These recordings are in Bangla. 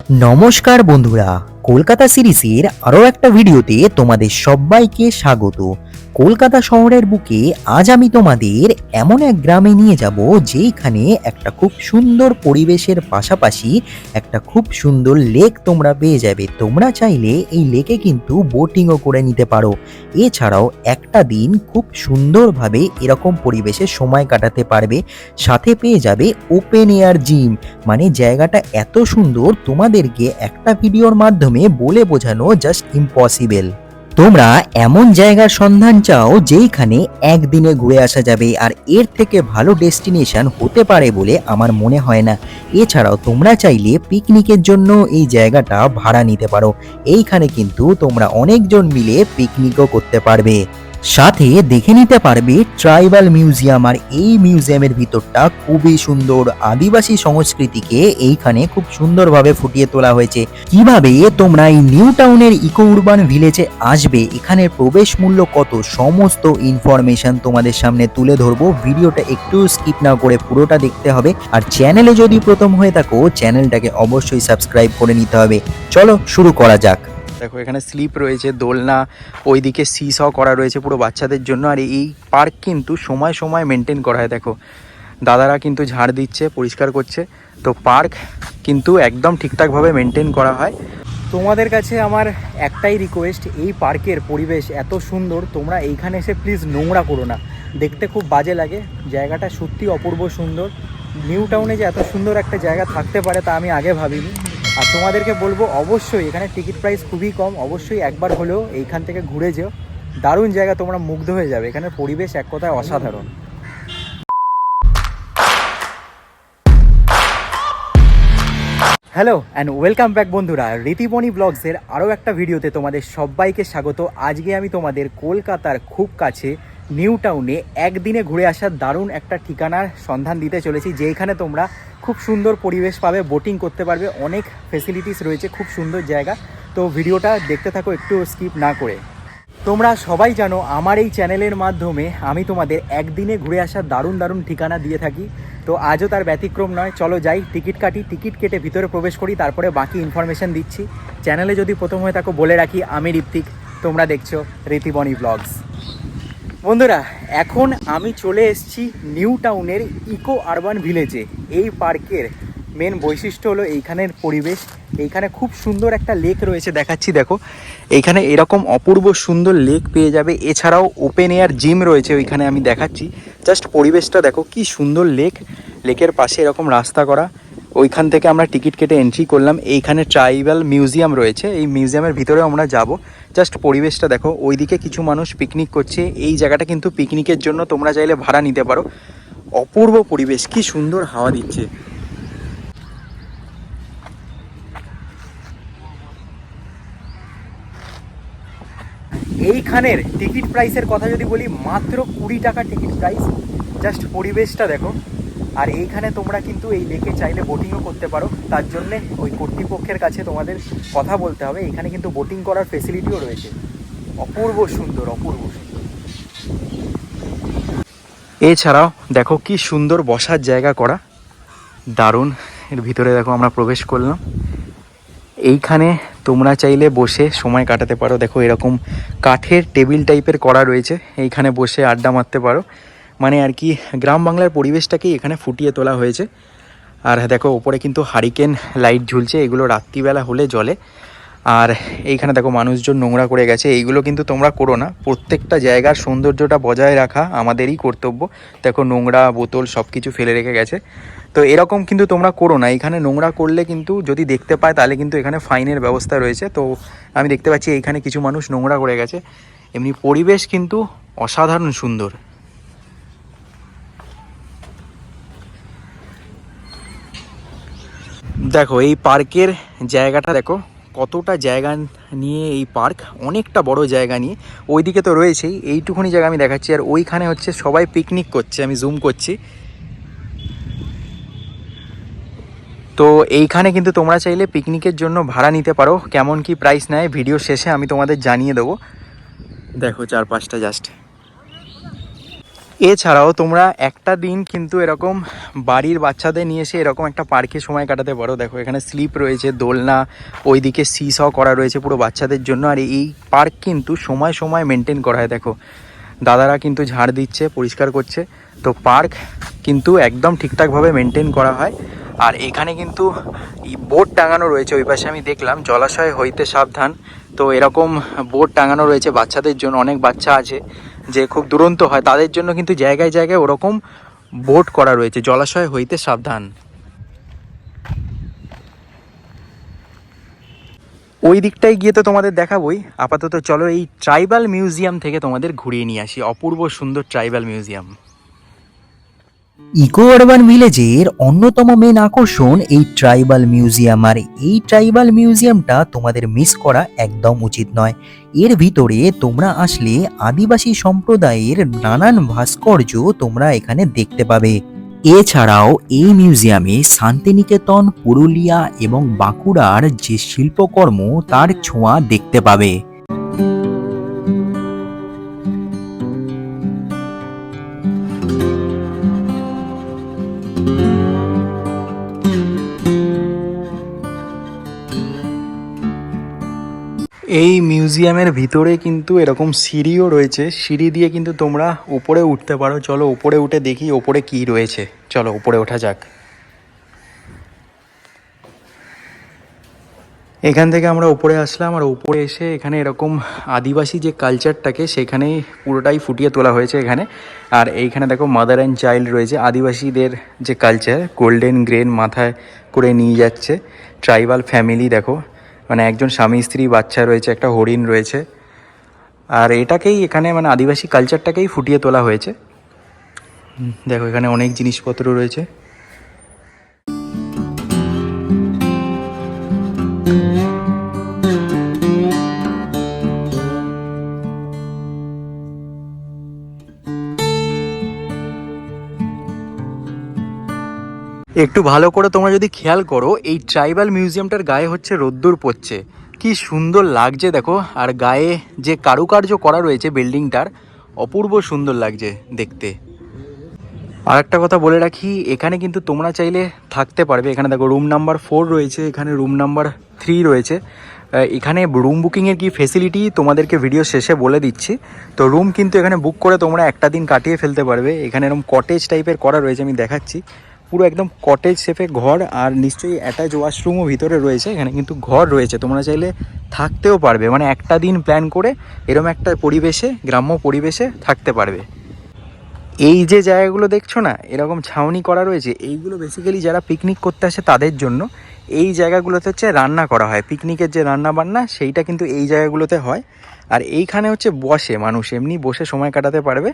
নমস্কার বন্ধুরা, কলকাতা সিরিজের আরও একটা ভিডিওতে তোমাদের সবাইকে স্বাগত। কলকাতা শহরের বুকে আজ আমি তোমাদের এমন এক গ্রামে নিয়ে যাব যেখানে একটা খুব সুন্দর পরিবেশের পাশাপাশি একটা খুব সুন্দর লেক তোমরা পেয়ে যাবে। তোমরা চাইলে এই লেকে কিন্তু বোটিংও করে নিতে পারো। এছাড়াও একটা দিন খুব সুন্দরভাবে এরকম পরিবেশে সময় কাটাতে পারবে। সাথে পেয়ে যাবে ওপেন এয়ার জিম, মানে জায়গাটা এত সুন্দর তোমাদেরকে একটা ভিডিওর মাধ্যমে বলে বোঝানো জাস্ট ইম্পসিবল। তোমরা এমন জায়গার সন্ধান চাও যেখানে একদিনে ঘুরে আসা যাবে, আর এর থেকে ভালো ডেস্টিনেশন হতে পারে বলে আমার মনে হয় না। এছাড়াও তোমরা চাইলে পিকনিকের জন্য এই জায়গাটা ভাড়া নিতে পারো। এইখানে কিন্তু তোমরা অনেকজন মিলে পিকনিকও করতে পারবে। সাথে দেখে নিতে পারবে ট্রাইবাল মিউজিয়াম, আর এই মিউজিয়ামের ভিতরটা খুবই সুন্দর। আদিবাসী সংস্কৃতিকে এইখানে খুব সুন্দরভাবে ফুটিয়ে তোলা হয়েছে। কিভাবে তোমরা এই নিউ টাউনের ইকো উরবান ভিলেজে আসবে, এখানের প্রবেশ মূল্য কত, সমস্ত ইনফরমেশন তোমাদের সামনে তুলে ধরবো। ভিডিওটা একটু স্কিপ না করে পুরোটা দেখতে হবে। আর চ্যানেলে যদি প্রথম হয়ে থাকো চ্যানেলটাকে অবশ্যই সাবস্ক্রাইব করে নিতে হবে। চলো শুরু করা যাক। দেখো এখানে স্লিপ রয়েছে, দোলনা, ওইদিকে সিস করা রয়েছে পুরো বাচ্চাদের জন্য। আর এই পার্ক কিন্তু সময় সময় মেনটেন করা হয়। দেখো দাদারা কিন্তু ঝাড় দিচ্ছে, পরিষ্কার করছে। তো পার্ক কিন্তু একদম ঠিকঠাকভাবে মেনটেন করা হয়। তোমাদের কাছে আমার একটাই রিকোয়েস্ট, এই পার্কের পরিবেশ এত সুন্দর, তোমরা এইখানে এসে প্লিজ নোংরা করো না। দেখতে খুব বাজে লাগে। জায়গাটা সত্যি অপূর্ব সুন্দর। নিউ টাউনে যে এত সুন্দর একটা জায়গা থাকতে পারে তা আমি আগে ভাবিনি। আর তোমাদেরকে বলবো অবশ্যই এখানে টিকিট প্রাইস খুবই কম, অবশ্যই একবার হলেও এইখান থেকে ঘুরে যেও। দারুণ জায়গা, তোমরা মুগ্ধ হয়ে যাবে। এখানের পরিবেশ এক কথায় অসাধারণ। হ্যালো অ্যান্ড ওয়েলকাম ব্যাক বন্ধুরা, রীতিবনি ব্লগসের আরও একটা ভিডিওতে তোমাদের সবাইকে স্বাগত। আজকে আমি তোমাদের কলকাতার খুব কাছে নিউ টাউনে একদিনে ঘুরে আসার দারুণ একটা ঠিকানার সন্ধান দিতে চলেছি, যেখানে তোমরা খুব সুন্দর পরিবেশ পাবে, বোটিং করতে পারবে, অনেক ফেসিলিটিস রয়েছে, খুব সুন্দর জায়গা। তো ভিডিওটা দেখতে থাকো একটু স্কিপ না করে। তোমরা সবাই জানো আমার এই চ্যানেলের মাধ্যমে আমি তোমাদের একদিনে ঘুরে আসার দারুণ দারুণ ঠিকানা দিয়ে থাকি। তো আজও তার ব্যতিক্রম নয়। চলো যাই, টিকিট কাটি, টিকিট কেটে ভিতরে প্রবেশ করি, তারপরে বাকি ইনফরমেশন দিচ্ছি। চ্যানেলে যদি প্রথম হয়ে থাকো বলে রাখি, আমি ঋত্বিক, তোমরা দেখছো রীতিবনি ব্লগস। বন্ধুরা, এখন আমি চলে এসেছি নিউ টাউনের ইকো আরবান ভিলেজে। এই পার্কের মেন বৈশিষ্ট্য হলো এইখানের পরিবেশ। এইখানে খুব সুন্দর একটা লেক রয়েছে, দেখাচ্ছি দেখো। এইখানে এরকম অপূর্ব সুন্দর লেক পেয়ে যাবে। এছাড়াও ওপেন এয়ার জিম রয়েছে ওইখানে, আমি দেখাচ্ছি। জাস্ট পরিবেশটা দেখো কি সুন্দর। লেকের পাশে এরকম রাস্তা করা। ওইখান থেকে আমরা টিকিট কেটে এন্ট্রি করলাম। এইখানে ট্রাইবাল মিউজিয়াম রয়েছে, এই মিউজিয়ামের ভিতরেও আমরা যাব। জাস্ট পরিবেশটা দেখো। ওইদিকে কিছু মানুষ পিকনিক করছে। এই জায়গাটা কিন্তু পিকনিকের জন্য তোমরা চাইলে ভাড়া নিতে পারো। অপূর্ব পরিবেশ, কি সুন্দর হাওয়া দিচ্ছে। এইখানের টিকিট প্রাইসের কথা যদি বলি, মাত্র 20 টাকা টিকিট প্রাইস। জাস্ট পরিবেশটা দেখো। আর এইখানে তোমরা কিন্তু এই লেকে চাইলে বোটিংও করতে পারো। তার জন্যে ওই কর্তৃপক্ষের কাছে তোমাদের কথা বলতে হবে। এখানে কিন্তু বোটিং করার ফেসিলিটিও রয়েছে। অপূর্ব সুন্দর, অপূর্ব সুন্দর। এছাড়াও দেখো কি সুন্দর বসার জায়গা করা, দারুণ। এর ভিতরে দেখো আমরা প্রবেশ করলাম। এইখানে তোমরা চাইলে বসে সময় কাটাতে পারো। দেখো এরকম কাঠের টেবিল টাইপের করা রয়েছে, এইখানে বসে আড্ডা মারতে পারো। মানে আর কি গ্রাম বাংলার পরিবেশটাকেই এখানে ফুটিয়ে তোলা হয়েছে। আর দেখো ওপরে কিন্তু হারিকেন লাইট ঝুলছে, এগুলো রাত্রিবেলা হলে জ্বলে। আর এইখানে দেখো মানুষজন নোংরা করে গেছে, এইগুলো কিন্তু তোমরা করো না। প্রত্যেকটা জায়গার সৌন্দর্যটা বজায় রাখা আমাদেরই কর্তব্য। দেখো নোংরা বোতল সব কিছু ফেলে রেখে গেছে। তো এরকম কিন্তু তোমরা করো না। এখানে নোংরা করলে কিন্তু যদি দেখতে পায় তাহলে কিন্তু এখানে ফাইনের ব্যবস্থা রয়েছে। তো আমি দেখতে পাচ্ছি এইখানে কিছু মানুষ নোংরা করে গেছে। এমনি পরিবেশ কিন্তু অসাধারণ সুন্দর। দেখো এই পার্কের জায়গাটা দেখো, কতটা জায়গা নিয়ে এই পার্ক, অনেকটা বড় জায়গা নিয়ে। ওইদিকে তো রয়েছেই, এইটুকুনি জায়গা আমি দেখাচ্ছি। আর ওইখানে হচ্ছে সবাই পিকনিক করছে, আমি জুম করছি। তো এইখানে কিন্তু তোমরা চাইলে পিকনিকের জন্য ভাড়া নিতে পারো। কেমন কি প্রাইস নেয় ভিডিও শেষে আমি তোমাদের জানিয়ে দেবো। দেখো চারপাশটা জাস্ট। এছাড়াও তোমরা একটা দিন কিন্তু এরকম বাড়ির বাচ্চাদের নিয়ে এসে এরকম একটা পার্কে সময় কাটাতে পারো। দেখো এখানে স্লিপ রয়েছে, দোলনা, ওইদিকে সিস করা রয়েছে পুরো বাচ্চাদের জন্য। আর এই পার্ক কিন্তু সময় সময় মেনটেন করা হয়। দেখো দাদারা কিন্তু ঝাড় দিচ্ছে, পরিষ্কার করছে। তো পার্ক কিন্তু একদম ঠিকঠাকভাবে মেনটেন করা হয়। আর এখানে কিন্তু বোর্ড টাঙানো রয়েছে, ওই পাশে আমি দেখলাম জলাশয় হইতে সাবধান। তো এরকম বোর্ড টাঙানো রয়েছে বাচ্চাদের জন্য। অনেক বাচ্চা আছে যে খুব দুরন্ত হয়, তাদের জন্য কিন্তু জায়গায় জায়গায় ওরকম বোর্ড করা রয়েছে, জলাশয় হইতে সাবধান। ওই দিকটায় গিয়ে তো তোমাদের দেখাবোই। আপাতত চলো এই ট্রাইবাল মিউজিয়াম থেকে তোমাদের ঘুরিয়ে নিয়ে আসি, অপূর্ব সুন্দর ট্রাইবাল মিউজিয়াম। ইকো আরবান ভিলেজের অন্যতম মেন আকর্ষণ এই ট্রাইবাল মিউজিয়াম। আর এই ট্রাইবাল মিউজিয়ামটা তোমাদের মিস করা একদম উচিত নয়। এর ভিতরে তোমরা আসলে আদিবাসী সম্প্রদায়ের নানান ভাস্কর্য তোমরা এখানে দেখতে পাবে। এছাড়াও এই মিউজিয়ামে শান্তিনিকেতন, পুরুলিয়া এবং বাঁকুড়ার যে শিল্পকর্ম তার ছোঁয়া দেখতে পাবে। এই মিউজিয়ামের ভিতরে কিন্তু এরকম সিঁড়িও রয়েছে, সিঁড়ি দিয়ে কিন্তু তোমরা উপরে উঠতে পারো। চলো উপরে উঠে দেখি উপরে কি রয়েছে। চলো উপরে ওঠা যাক। এখান থেকে আমরা উপরে আসলাম, আর উপরে এসে এখানে এরকম আদিবাসী যে কালচারটাকে সেখানেই পুরোটাই ফুটিয়ে তোলা হয়েছে এখানে। আর এইখানে দেখো মাদার অ্যান্ড চাইল্ড রয়েছে, আদিবাসীদের যে কালচার, গোল্ডেন গ্রেন মাথায় করে নিয়ে যাচ্ছে ট্রাইবাল ফ্যামিলি। দেখো মানে একজন স্বামী স্ত্রী, বাচ্চা রয়েছে, একটা হরিণ রয়েছে। আর এটাকেই এখানে মানে আদিবাসী কালচারটাকেই ফুটিয়ে তোলা হয়েছে। দেখো এখানে অনেক জিনিসপত্র রয়েছে। একটু ভালো করে তোমরা যদি খেয়াল করো, এই ট্রাইবাল মিউজিয়ামটার গায়ে হচ্ছে রোদ্দুর পড়ছে, কি সুন্দর লাগছে দেখো। আর গায়ে যে কারুকার্য করা রয়েছে বিল্ডিংটার, অপূর্ব সুন্দর লাগছে দেখতে। আর একটা কথা বলে রাখি, এখানে কিন্তু তোমরা চাইলে থাকতে পারবে। এখানে দেখো রুম নাম্বার 4 রয়েছে, এখানে রুম নাম্বার 3 রয়েছে। এখানে রুম বুকিংয়ের কি ফেসিলিটি তোমাদেরকে ভিডিও শেষে বলে দিচ্ছি। তো রুম কিন্তু এখানে বুক করে তোমরা একটা দিন কাটিয়ে ফেলতে পারবে। এখানে এরকম কটেজ টাইপের করা রয়েছে, আমি দেখাচ্ছি। পুরো একদম কটেজ শেপে ঘর, আর নিশ্চয়ই অ্যাটাচ ওয়াশরুমও ভিতরে রয়েছে। এখানে কিন্তু ঘর রয়েছে, তোমরা চাইলে থাকতেও পারবে। মানে একটা দিন প্ল্যান করে এরকম একটা পরিবেশে, গ্রাম্য পরিবেশে থাকতে পারবে। এই যে জায়গাগুলো দেখছো না, এরকম ছাউনি করা রয়েছে, এইগুলো বেসিক্যালি যারা পিকনিক করতে আসে তাদের জন্য। এই জায়গাগুলোতে হচ্ছে রান্না করা হয়, পিকনিকের যে রান্না বান্না সেইটা কিন্তু এই জায়গাগুলোতে হয়। আর এইখানে হচ্ছে বসে মানুষ এমনি বসে সময় কাটাতে পারবে।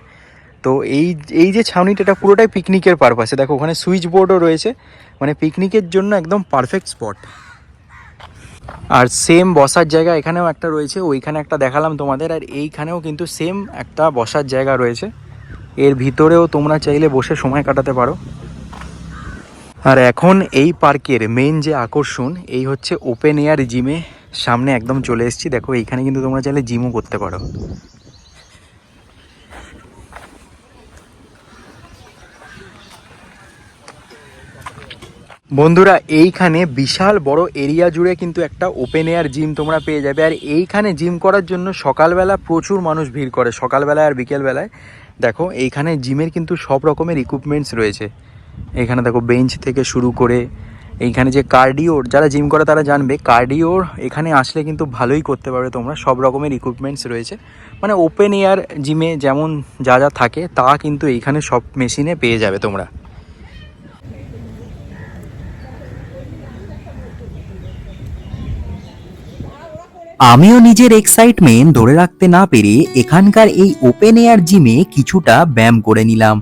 তো এই এই যে ছাউনিটা, এটা পুরোটাই পিকনিকের পারপাসে। দেখো ওখানে সুইচ বোর্ডও রয়েছে, মানে পিকনিকের জন্য একদম পারফেক্ট স্পট। আর সেম বসার জায়গা এখানেও একটা রয়েছে, ওইখানে একটা দেখালাম তোমাদের। আর এইখানেও কিন্তু সেম একটা বসার জায়গা রয়েছে, এর ভিতরেও তোমরা চাইলে বসে সময় কাটাতে পারো। আর এখন এই পার্কের মেন যে আকর্ষণ, এই হচ্ছে ওপেন এয়ার জিমে সামনে একদম চলে এসেছি। দেখো এইখানে কিন্তু তোমরা চাইলে জিমও করতে পারো। বন্ধুরা এইখানে বিশাল বড় এরিয়া জুড়ে কিন্তু একটা ওপেন এয়ার জিম তোমরা পেয়ে যাবে। আর এইখানে জিম করার জন্য সকালবেলা প্রচুর মানুষ ভিড় করে, সকালবেলায় আর বিকেলবেলায়। দেখো এইখানে জিমের কিন্তু সব রকমের ইকুইপমেন্টস রয়েছে। এখানে দেখো বেঞ্চ থেকে শুরু করে, এইখানে যে কার্ডিওর, যারা জিম করে তারা জানবে, কার্ডিওর এখানে আসলে কিন্তু ভালোই করতে পারবে তোমরা। সব রকমের ইকুইপমেন্টস রয়েছে, মানে ওপেন এয়ার জিমে যেমন যা যা থাকে তা কিন্তু এইখানে সব মেশিনে পেয়ে যাবে তোমরা। আমিও নিজের এক্সাইটমেন্ট ধরে রাখতে না পেরে এখানকার এই ওপেন এয়ার জিমে কিছুটা ব্যায়াম করে নিলাম।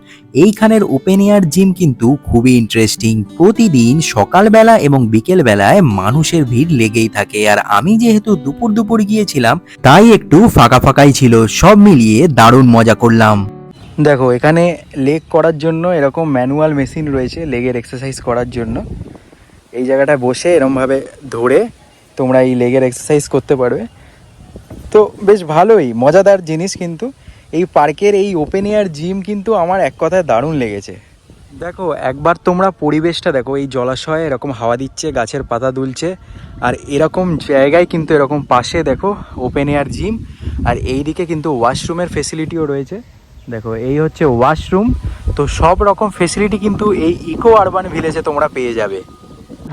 এইখানের ওপেন এয়ার জিম কিন্তু খুবই ইন্টারেস্টিং। প্রতিদিন সকালবেলা এবং বিকেল বেলায় মানুষের ভিড় লেগেই থাকে। আর আমি যেহেতু দুপুর দুপুর গিয়েছিলাম, তাই একটু ফাঁকা ফাঁকাই ছিল। সব মিলিয়ে দারুণ মজা করলাম। দেখো এখানে লেগ করার জন্য এরকম ম্যানুয়াল মেশিন রয়েছে, লেগের এক্সারসাইজ করার জন্য। এই জায়গাটায় বসে এরমভাবে ধরে তোমরা এই লেগের এক্সারসাইজ করতে পারবে। তো বেশ ভালোই মজাদার জিনিস। কিন্তু এই পার্কের এই ওপেন এয়ার জিম কিন্তু আমার এক কথায় দারুণ লেগেছে। দেখো একবার তোমরা পরিবেশটা দেখো, এই জলাশয়ে এরকম হাওয়া দিচ্ছে, গাছের পাতা দুলছে, আর এরকম জায়গায় কিন্তু এরকম পাশে দেখো ওপেন এয়ার জিম, আর এই দিকে কিন্তু ওয়াশরুমের ফেসিলিটিও রয়েছে। দেখো এই হচ্ছে ওয়াশরুম। তো সব রকম ফেসিলিটি কিন্তু এই ইকো আরবান ভিলেজে তোমরা পেয়ে যাবে।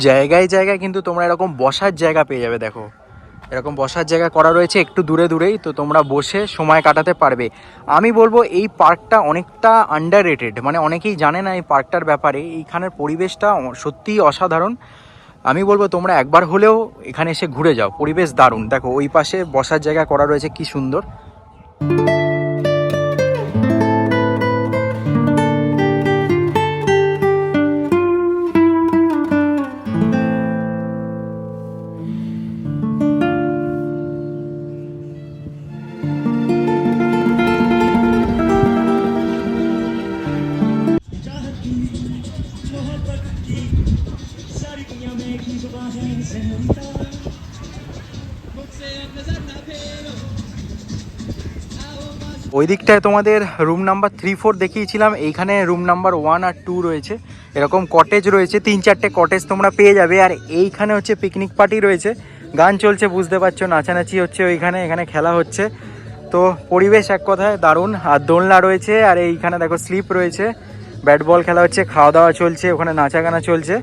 জায়গায় জায়গায় কিন্তু তোমরা এরকম বসার জায়গা পেয়ে যাবে। দেখো এরকম বসার জায়গা করা রয়েছে একটু দূরে দূরেই, তো তোমরা বসে সময় কাটাতে পারবে। আমি বলবো এই পার্কটা অনেকটা আন্ডাররেটেড, মানে অনেকেই জানে না এই পার্কটার ব্যাপারে। এইখানের পরিবেশটা সত্যিই অসাধারণ। আমি বলবো তোমরা একবার হলেও এখানে এসে ঘুরে যাও, পরিবেশ দারুণ। দেখো ওই পাশে বসার জায়গা করা রয়েছে, কি সুন্দর। ওই দিকটায় তোমাদের রুম নাম্বার 3-4 দেখিয়েছিলাম, এইখানে রুম নাম্বার 1 আর 2 রয়েছে। এরকম কটেজ রয়েছে, 3-4টে কটেজ তোমরা পেয়ে যাবে। আর এইখানে হচ্ছে পিকনিক পার্টি রয়েছে, গান চলছে, বুঝতে পারছো, নাচানাচি হচ্ছে ওইখানে, এখানে খেলা হচ্ছে। তো পরিবেশ এক কথায় দারুণ। আর দোলনা রয়েছে, আর এইখানে দেখো স্লিপ রয়েছে, ব্যাট বল খেলা হচ্ছে, খাওয়া দাওয়া চলছে, ওখানে নাচা গানা চলছে।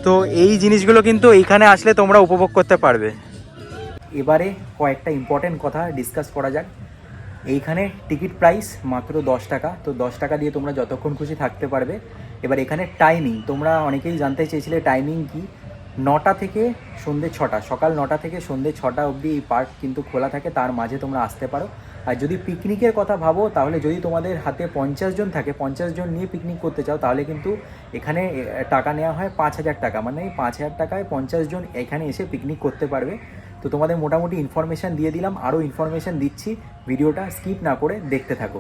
তো এই জিনিসগুলো কিন্তু এইখানে আসলে তোমরা উপভোগ করতে পারবে। এবারে কয়েকটা ইম্পর্টেন্ট কথা ডিসকাস করা যাক। এইখানে টিকিট প্রাইস মাত্র 10 টাকা। তো 10 টাকা দিয়ে তোমরা যতক্ষণ খুশি থাকতে পারবে। এবার এখানে টাইমিং, তোমরা অনেকেই জানতে চেয়েছিলে টাইমিং কি। 9টা থেকে সন্ধ্যে 6টা, সকাল 9টা থেকে সন্ধ্যে 6টা অবধি এই পার্ক কিন্তু খোলা থাকে, তার মাঝে তোমরা আসতে পারো। আর যদি পিকনিকের কথা ভাবো, তাহলে যদি তোমাদের হাতে 50 জন থাকে, 50 জন নিয়ে পিকনিক করতে চাও, তাহলে কিন্তু এখানে টাকা নেওয়া হয় 5,000 টাকা। মানে 5,000 টাকায় 50 জন এখানে এসে পিকনিক করতে পারবে। তো তোমাদের মোটামুটি ইনফরমেশান দিয়ে দিলাম, আরও ইনফরমেশান দিচ্ছি, ভিডিওটা স্কিপ না করে দেখতে থাকো।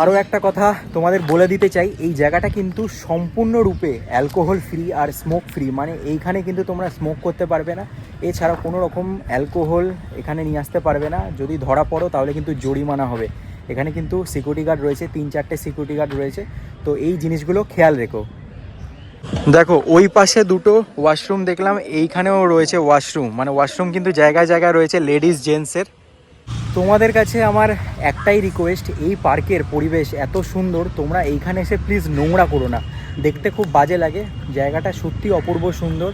আরও একটা কথা তোমাদের বলে দিতে চাই, এই জায়গাটা কিন্তু সম্পূর্ণরূপে অ্যালকোহল ফ্রি আর স্মোক ফ্রি। মানে এইখানে কিন্তু তোমরা স্মোক করতে পারবে না, এছাড়া কোনো রকম অ্যালকোহল এখানে নিয়ে আসতে পারবে না। যদি ধরা পড়ো তাহলে কিন্তু জরিমানা হবে। এখানে কিন্তু সিকিউরিটি গার্ড রয়েছে, 3-4টে সিকিউরিটি গার্ড রয়েছে। তো এই জিনিসগুলো খেয়াল রেখো। দেখো ওই পাশে দুটো ওয়াশরুম দেখলাম, এইখানেও রয়েছে ওয়াশরুম। মানে ওয়াশরুম কিন্তু জায়গায় জায়গায় রয়েছে, লেডিস জেন্টসের। তোমাদের কাছে আমার একটাই রিকোয়েস্ট, এই পার্কের পরিবেশ এত সুন্দর, তোমরা এইখানে এসে প্লিজ নোংরা করো না, দেখতে খুব বাজে লাগে। জায়গাটা সত্যি অপূর্ব সুন্দর।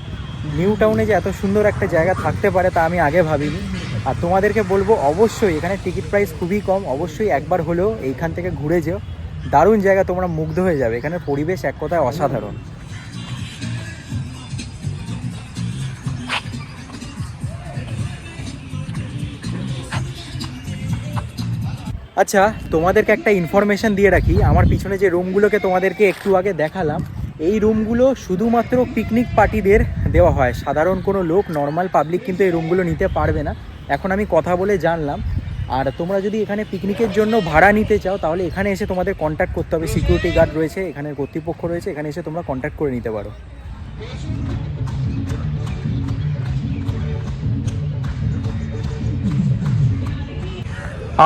নিউ টাউনে যে এত সুন্দর একটা জায়গা থাকতে পারে তা আমি আগে ভাবিনি। আর তোমাদেরকে বলবো অবশ্যই এখানে টিকিট প্রাইস খুবই কম, অবশ্যই একবার হলেও এইখান থেকে ঘুরে যেও। দারুণ জায়গা, তোমরা মুগ্ধ হয়ে যাবে। এখানের পরিবেশ এক কথায় অসাধারণ। আচ্ছা, তোমাদেরকে একটা ইনফরমেশান দিয়ে রাখি। আমার পিছনে যে রুমগুলোকে তোমাদেরকে একটু আগে দেখালাম, এই রুমগুলো শুধুমাত্র পিকনিক পার্টিদের দেওয়া হয়। সাধারণ কোনো লোক, নর্মাল পাবলিক কিন্তু এই রুমগুলো নিতে পারবে না। এখন আমি কথা বলে জানলাম। আর তোমরা যদি এখানে পিকনিকের জন্য ভাড়া নিতে চাও, তাহলে এখানে এসে তোমাদের কন্ট্যাক্ট করতে হবে। সিকিউরিটি গার্ড রয়েছে, এখানে কর্তৃপক্ষ রয়েছে, এখানে এসে তোমরা কন্ট্যাক্ট করে নিতে পারো।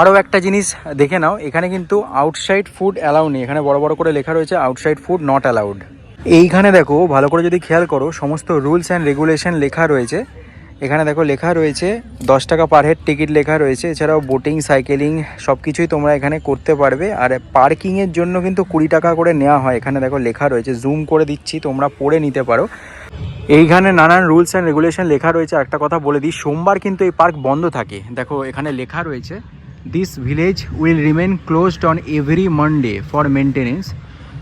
আরও একটা জিনিস দেখে নাও, এখানে কিন্তু আউটসাইড ফুড অ্যালাউ নেই। এখানে বড় বড় করে লেখা রয়েছে আউটসাইড ফুড নট অ্যালাউড। এইখানে দেখো ভালো করে যদি খেয়াল করো, সমস্ত রুলস অ্যান্ড রেগুলেশন লেখা রয়েছে। এখানে দেখো লেখা রয়েছে 10 টাকা পার হেড টিকিট লেখা রয়েছে। এছাড়াও বোটিং, সাইকেলিং সব কিছুই তোমরা এখানে করতে পারবে। আর পার্কিংয়ের জন্য কিন্তু 20 টাকা করে নেওয়া হয়। এখানে দেখো লেখা রয়েছে, জুম করে দিচ্ছি, তোমরা পড়ে নিতে পারো। এইখানে নানান রুলস অ্যান্ড রেগুলেশন লেখা রয়েছে। একটা কথা বলে দিই, সোমবার কিন্তু এই পার্ক বন্ধ থাকে। দেখো এখানে লেখা রয়েছে, this village will remain closed on every Monday for maintenance.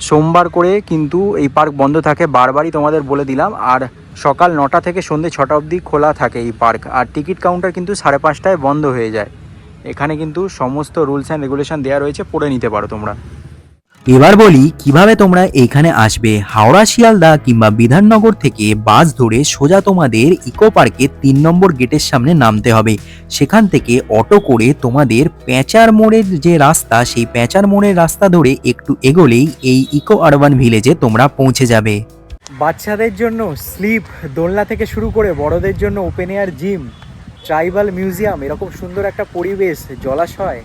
সোমবার করে কিন্তু এই পার্ক বন্ধ থাকে, বারবারই তোমাদের বলে দিলাম। আর সকাল 9টা থেকে সন্ধ্যে 6টা অবধি খোলা থাকে এই পার্ক। আর টিকিট কাউন্টার কিন্তু 5:30টায় বন্ধ হয়ে যায়। এখানে কিন্তু সমস্ত রুলস অ্যান্ড রেগুলেশন দেওয়া রয়েছে, পড়ে নিতে পারো তোমরা। এবার বলি কিভাবে তোমরা এইখানে আসবে। হাওড়া শিয়ালদা কিংবা বিধাননগর থেকে বাস ধরে সোজা তোমাদের ইকো পার্কের 3 নম্বর গেটের সামনে নামতে হবে। সেখান থেকে অটো করে তোমাদের প্যাঁচার মোড়ের যে রাস্তা, সেই প্যাঁচার মোড়ের রাস্তা ধরে একটু এগোলেই এই ইকো আরবান ভিলেজে তোমরা পৌঁছে যাবে। বাচ্চাদের জন্য স্লিপ, দোলনা থেকে শুরু করে বড়দের জন্য open air gym, tribal museum, এরকম সুন্দর একটা পরিবেশ, জলাশয়,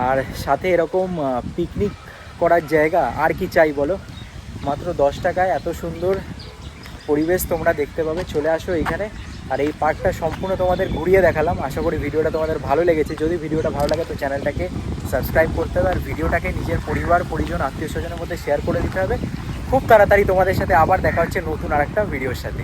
আর সাথে এরকম পিকনিক করার জায়গা আর কি চাই বলো। মাত্র 10 টাকায় এত সুন্দর পরিবেশ তোমরা দেখতে পাবে। চলে আসো এইখানে। আর এই পার্কটা সম্পূর্ণ তোমাদের ঘুরিয়ে দেখালাম। আশা করি ভিডিওটা তোমাদের ভালো লেগেছে। যদি ভিডিওটা ভালো লাগে তো চ্যানেলটাকে সাবস্ক্রাইব করতে হবে, আর ভিডিওটাকে নিজের পরিবার পরিজন আত্মীয় স্বজনের মধ্যে শেয়ার করে দিতে হবে। খুব তাড়াতাড়ি তোমাদের সাথে আবার দেখা হচ্ছে নতুন আরেকটা ভিডিওর সাথে।